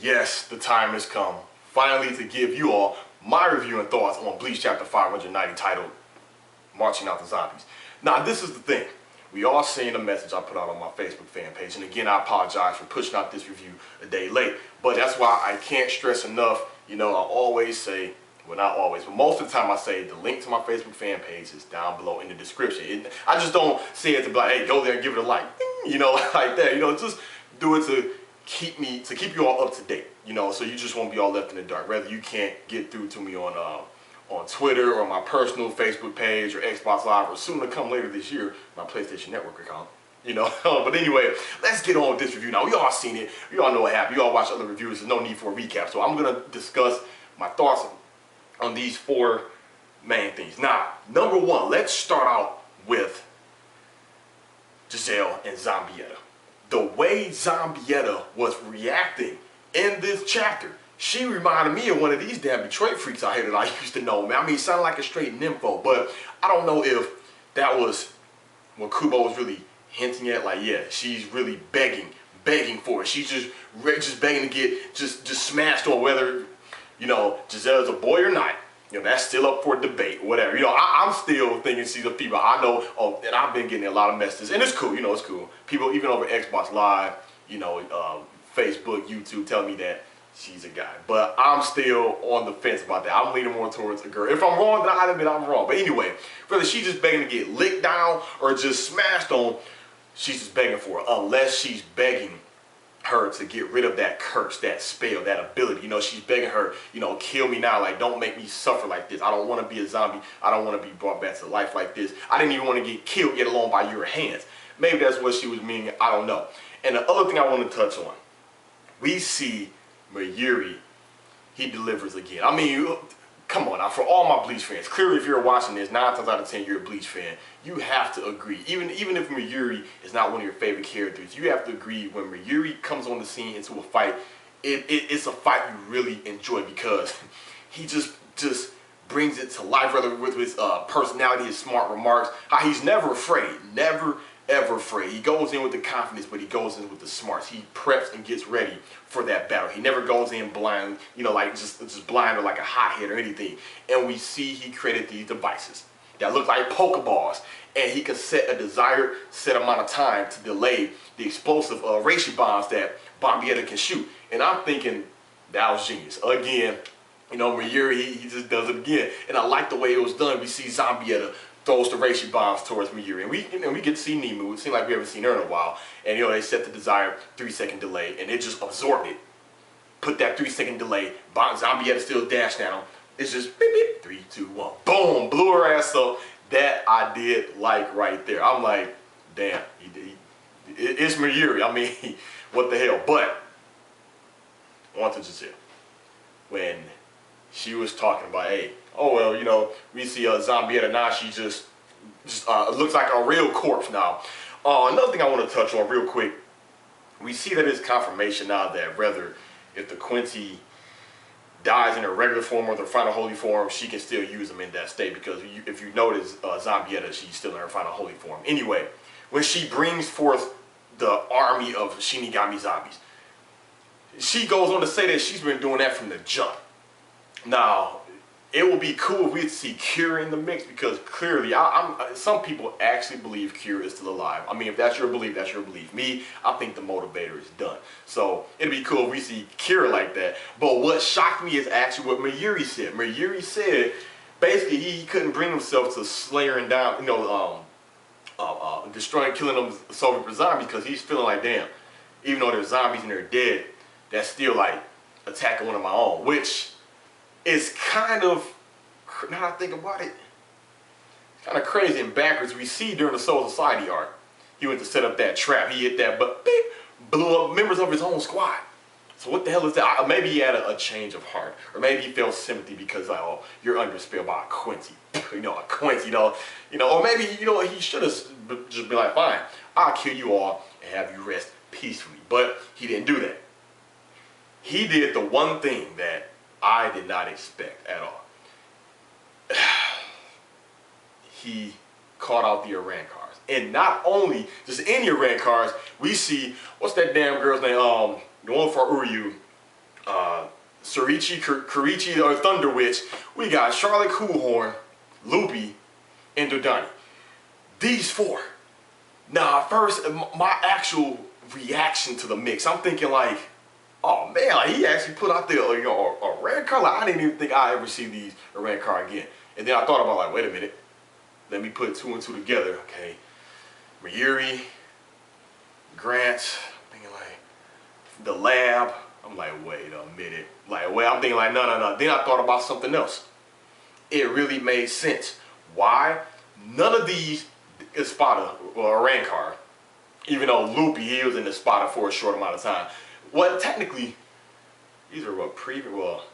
Yes, the time has come, finally, to give you all my review and thoughts on Bleach Chapter 590 titled Marching Out the Zombies. Now, this is the thing. We all seen the message I put out on my Facebook fan page, and again, I apologize for pushing out this review a day late, but that's why I can't stress enough. You know, I always say, well, not always, but most of the time I say the link to my Facebook fan page is down below in the description. I just don't say it to be like, hey, go there and give it a like, you know, like that. You know, just do it to keep you all up to date. You know, so you just won't be all left in the dark. Whether you can't get through to me on Twitter or my personal Facebook page or Xbox Live, or soon to come later this year, my PlayStation Network account. You know, but anyway, let's get on with this review now. We all seen it. We all know what happened. We all watched other reviews. There's no need for a recap. So I'm gonna discuss my thoughts on these four main things. Now, number one, let's start out with Giselle and Zombietta. The way Zombietta was reacting in this chapter, she reminded me of one of these damn Detroit freaks out here that I used to know, man. I mean, it sounded like a straight nympho, but I don't know if that was what Kubo was really hinting at. Like, yeah, she's really begging for it. She's just begging to get just smashed on, whether, you know, Giselle's a boy or not. You know, that's still up for debate, whatever. You know, I'm still thinking she's a female. I know, and I've been getting a lot of messages, and it's cool, you know, it's cool. People, even over Xbox Live, you know, Facebook, YouTube, tell me that she's a guy. But I'm still on the fence about that. I'm leaning more towards a girl. If I'm wrong, then I admit I'm wrong. But anyway, whether she's just begging to get licked down or just smashed on, she's just begging for it. Unless she's begging her to get rid of that curse, that spell, that ability. You know, she's begging her, you know, kill me now. Like, don't make me suffer like this. I don't want to be a zombie. I don't want to be brought back to life like this. I didn't even want to get killed, yet alone by your hands. Maybe that's what she was meaning. I don't know. And the other thing I want to touch on, we see Mayuri, he delivers again. I mean, come on now, for all my Bleach fans, clearly if you're watching this, 9 times out of 10 you're a Bleach fan, you have to agree. Even if Mayuri is not one of your favorite characters, you have to agree when Mayuri comes on the scene into a fight, it's a fight you really enjoy, because he just brings it to life, whether with his personality, his smart remarks, how he's never afraid, never ever afraid. He goes in with the confidence, but he goes in with the smarts. He preps and gets ready for that battle. He never goes in blind, you know, like just blind or like a hothead or anything. And we see he created these devices that look like Pokeballs, and he could set a desired set amount of time to delay the explosive reishi bombs that Zombietta can shoot. And I'm thinking that was genius. Again, you know, Mayuri, he just does it again. And I like the way it was done. We see Zombietta throws the reishi bombs towards Mayuri, and we get to see Nemu. It seems like we haven't seen her in a while. And, you know, they set the desired 3-second delay, and it just absorbed it. Put that 3-second delay. Zombietta still dashed at him. It's just beep, beep, 3, 2, 1, boom, blew her ass up. That I did like right there. I'm like, damn, it's Mayuri. I mean, what the hell? But on to Giselle. When she was talking about, hey, oh well, you know, we see Zombietta now. She just looks like a real corpse now. Another thing I want to touch on real quick, we see that it's confirmation now that whether if the Quincy dies in her regular form or the final holy form, she can still use them in that state, because if you notice, Zombietta, she's still in her final holy form. Anyway, when she brings forth the army of Shinigami zombies, she goes on to say that she's been doing that from the jump. Now, it will be cool if we see Kira in the mix, because clearly, some people actually believe Kira is still alive. I mean, if that's your belief, that's your belief. Me, I think the motivator is done. So it'd be cool if we see Kira like that. But what shocked me is actually what Mayuri said. Mayuri said, basically, he couldn't bring himself to slaying down, you know, destroying, killing them Soviet zombies, because he's feeling like, damn, even though they're zombies and they're dead, that's still like attacking one of my own, which is kind of, now I think about it, kind of crazy and backwards. We see during the Soul Society arc, he went to set up that trap. He hit that, but beep, blew up members of his own squad. So what the hell is that? Maybe he had a change of heart, or maybe he felt sympathy because, like, oh, you're under spell by a Quincy, you know, a Quincy, you know, or maybe, you know, he should have just been like, fine, I'll kill you all and have you rest peacefully. But he didn't do that. He did the one thing that I did not expect at all. He caught out the Iran cars. And not only just in the Iran cars, we see, what's that damn girl's name? The one for Uryu. Kurichi or Thunder Witch. We got Charlotte Coolhorn, Loopy, and Dodani. These four. Now, first, my actual reaction to the mix, I'm thinking like, oh man, like he actually put out there a red card. Like, I didn't even think I ever see these a red card again. And then I thought about like, wait a minute, let me put two and two together. Okay, Mayuri, Grant, I'm thinking like the lab. I'm like, wait a minute. Like, wait, I'm thinking like, no. Then I thought about something else. It really made sense. Why? None of these is Spada or a rank card. Even though Loopy, he was in the Spada for a short amount of time. Well, technically, these are what previous. Well,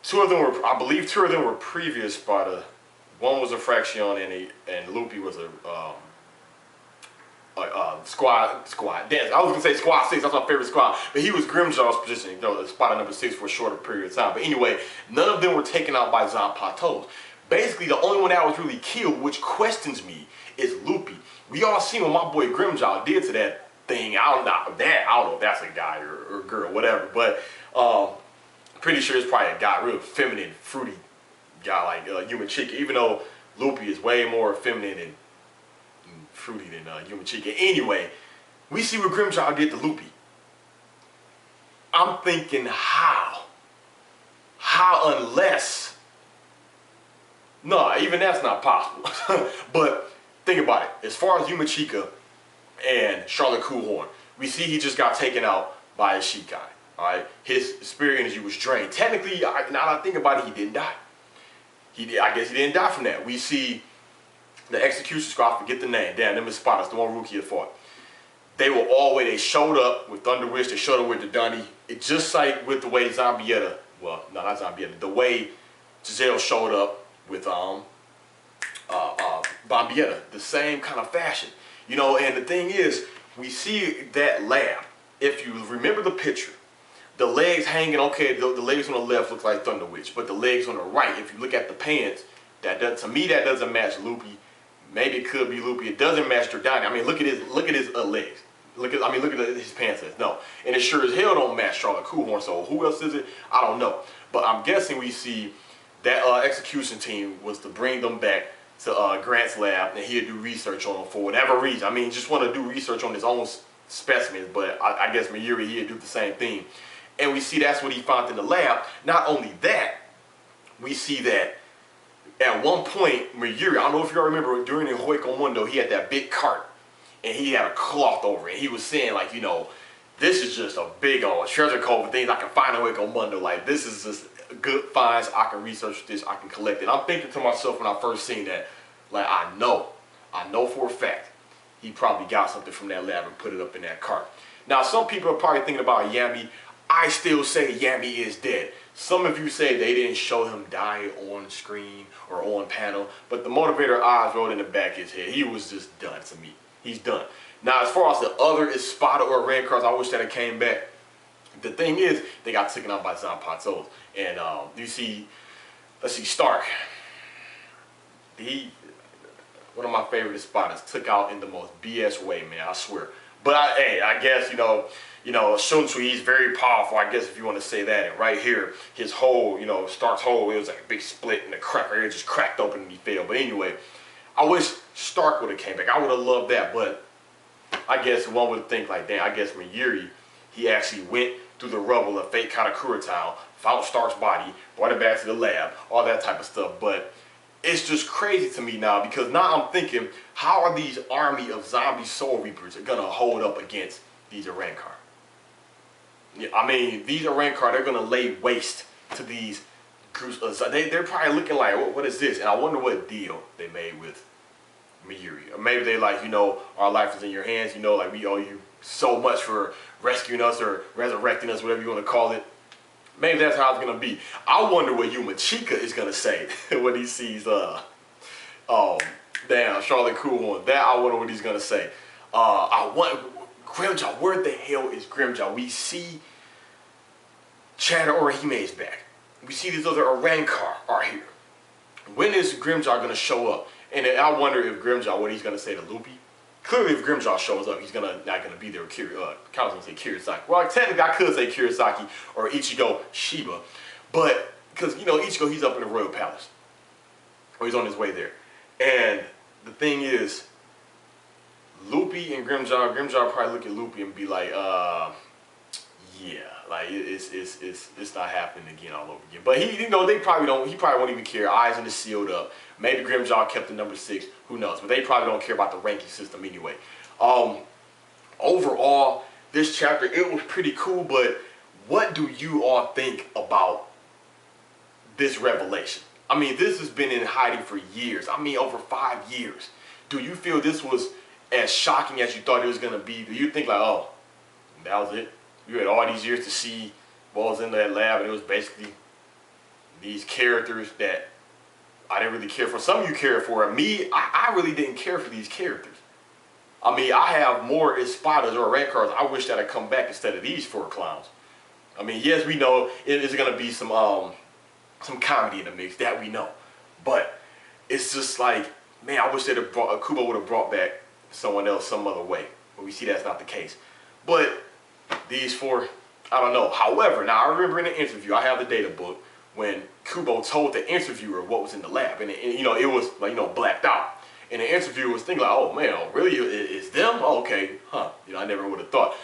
two of them were, I believe, two of them were previous Spada. One was a Fraction, and Loopy was a squad dance. I was gonna say squad 6. That's my favorite squad, but he was Grimjaw's position. You know, Spada number 6 for a shorter period of time. But anyway, none of them were taken out by Zanpatos. Basically, the only one that was really killed, which questions me, is Loopy. We all seen what my boy Grimjaw did to that thing. I don't know if that's a guy or girl, whatever. But pretty sure it's probably a guy, real feminine, fruity guy like Yumachika. Even though Loopy is way more feminine and fruity than Yumachika. Anyway, we see what Grimjaw did to Loopy. I'm thinking how unless. No, even that's not possible. But think about it. As far as Yumachika and Charlotte Coolhorn, we see he just got taken out by a Shikai. Alright? His spirit energy was drained. Technically, now that I think about it, he didn't die. I guess he didn't die from that. We see the Execution Squad, forget the name. Damn, them is Spotters, the one Rookie had fought. They were all way, they showed up with Thunder Witch, they showed up with the Dunny. It just like with the way Zambietta, well, no, not Zambietta, the way Giselle showed up with Bombietta, the same kind of fashion. You know, and the thing is, we see that lab. If you remember the picture, the legs hanging, okay, the legs on the left look like Thunder Witch, but the legs on the right, if you look at the pants, to me that doesn't match Loopy. Maybe it could be Loopy. It doesn't match Jordani. I mean, look at his legs. Look at his pants. No, and it sure as hell don't match Charlotte Coolhorn. So who else is it? I don't know. But I'm guessing we see that execution team was to bring them back to Grant's lab, and he'd do research on them for whatever reason. I mean, just want to do research on his own specimens, but I guess Mayuri, he'd do the same thing. And we see that's what he found in the lab. Not only that, we see that at one point, Mayuri, I don't know if you all remember, during the Hoiko Mundo, he had that big cart, and he had a cloth over it. He was saying, like, you know, this is just a big old treasure cove of things I can find in Hoiko Mundo. Like, this is just good finds. I can research this. I can collect it. I'm thinking to myself when I first seen that, like, I know for a fact he probably got something from that lab and put it up in that cart. Now, some people are probably thinking about Yami. I still say Yami is dead. Some of you say they didn't show him die on screen or on panel, but the motivator eyes rolled in the back of his head. He was just done to me. He's done. Now, as far as the other is Spada or Red Cards, I wish that it came back. The thing is, they got taken out by Zanpatos. And you see, let's see, Stark. One of my favorite Spadas, took out in the most BS way, man, I swear. But I guess, you know, Shunsu, he's very powerful, I guess, if you want to say that. And right here, his hole, you know, Stark's hole, it was like a big split and the crack right here just cracked open and he fell. But anyway, I wish Stark would have came back. I would have loved that, but I guess one would think like, damn, I guess Mayuri, he actually went through the rubble of fake Katakura Town, found Stark's body, brought it back to the lab, all that type of stuff. But it's just crazy to me now, because now I'm thinking, how are these army of zombie Soul Reapers going to hold up against these Arankar? I mean, these Arankar, they're going to lay waste to these groups. They're probably looking like, what is this? And I wonder what deal they made with Mayuri. Or maybe they like, you know, our life is in your hands, you know, like we owe you so much for rescuing us or resurrecting us, whatever you want to call it. Maybe that's how it's going to be. I wonder what Yumachika is going to say when he sees, damn, Charlotte Coolhorn. That I wonder what he's going to say. I want, Grimjaw, where the hell is Grimjaw? We see Chad Orihime's back. We see these other Arankar are here. When is Grimjaw going to show up? And I wonder if Grimjaw, what he's going to say to Loopy. clearly if Grimjaw shows up, he's not gonna be there with I was gonna say Kurosaki. Well, technically I could say Kurosaki or Ichigo Shiba, but because you know Ichigo, he's up in the Royal Palace, or he's on his way there. And the thing is, Luffy and Grimjaw probably look at Luffy and be like, yeah, like it's not happening again all over again. But he, you know, they probably don't. He probably won't even care. Eyes in the sealed up. Maybe Grimjaw kept the number 6. Who knows? But they probably don't care about the ranking system anyway. Overall, this chapter, it was pretty cool. But what do you all think about this revelation? I mean, this has been in hiding for years. I mean, over 5 years. Do you feel this was as shocking as you thought it was gonna be? Do you think like, oh, that was it? You had all these years to see what was in that lab, and it was basically these characters that I didn't really care for. Some of you cared for. Me, I really didn't care for these characters. I mean, I have more Espadas or rank cards I wish that had come back instead of these 4 clowns. I mean, yes, we know it is going to be some comedy in the mix, that we know. But it's just like, man, I wish that Kubo would have brought back someone else some other way. But we see that's not the case. But these 4, I don't know. However, now I remember in the interview, I have the data book, when Kubo told the interviewer what was in the lab, and you know, it was like, you know, blacked out. And the interviewer was thinking like, oh man, oh, really, it's them? Oh, okay, huh? You know, I never would have thought.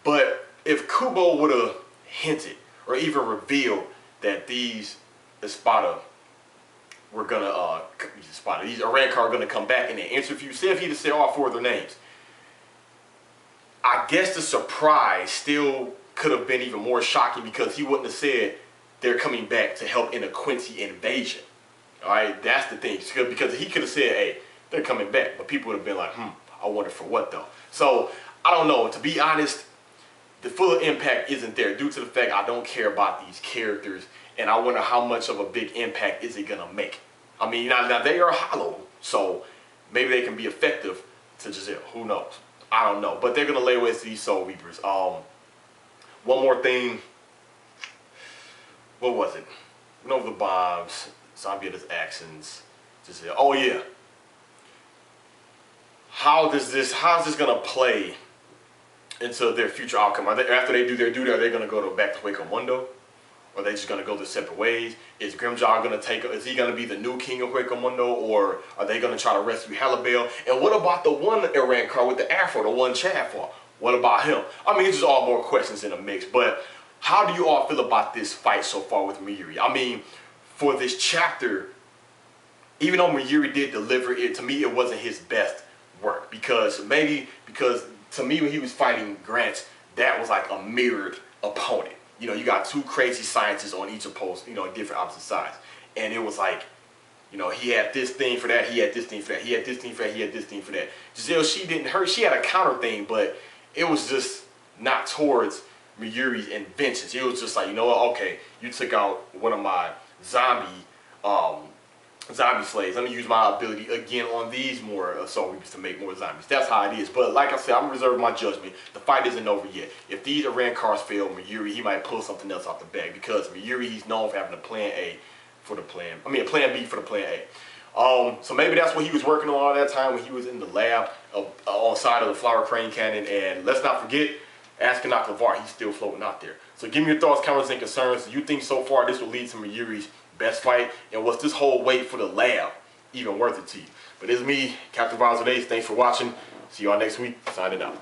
But if Kubo would have hinted or even revealed that these Espada were gonna, these Arankar are gonna come back in the interview, say if he'd have said all 4 of their names, I guess the surprise still could have been even more shocking, because he wouldn't have said they're coming back to help in a Quincy invasion. All right, that's the thing. Because he could have said, hey, they're coming back. But people would have been like, I wonder for what though. So, I don't know. To be honest, the full impact isn't there due to the fact I don't care about these characters. And I wonder how much of a big impact is it going to make. I mean, now they are hollow. So, maybe they can be effective to Giselle. Who knows? I don't know. But they're going to lay waste to these Soul Reapers. One more thing. What was it? Went over the bombs, Zambietta's actions. Oh yeah. How's this gonna play into their future outcome? After they do their duty, are they gonna go back to Hueco Mundo? Or are they just gonna go their separate ways? Is Grimjaw gonna is he gonna be the new king of Hueco Mundo, or are they gonna try to rescue Halibel? And what about the one Arankar with the afro, the one Chad fought? What about him? I mean, it's just all more questions in the mix, but how do you all feel about this fight so far with Mayuri? I mean, for this chapter, even though Mayuri did deliver it, to me it wasn't his best work. Because to me when he was fighting Grant, that was like a mirrored opponent. You know, you got 2 crazy scientists on each opposed, you know, different opposite sides. And it was like, you know, he had this thing for that, he had this thing for that, he had this thing for that, he had this thing for that. Giselle, she had a counter thing, but it was just not towards Mayuri's inventions. It was just like, you know what, okay, you took out one of my zombie slaves. Let me use my ability again on these more Soul Reapers to make more zombies. That's how it is. But like I said, I'm reserving my judgment. The fight isn't over yet. If these Arankars fail Mayuri, he might pull something else off the bag, because Mayuri, he's known for having a plan A for the plan. I mean, a plan B for the plan A. So maybe that's what he was working on all that time when he was in the lab on side of the Flower Crane Cannon. And let's not forget, Astronaut LeVar, he's still floating out there. So give me your thoughts, comments, and concerns. Do you think so far this will lead to Mayuri's best fight? And was this whole wait for the lab even worth it to you? But it's me, Captain Vaz with Ace. Thanks for watching. See y'all next week. Signing out.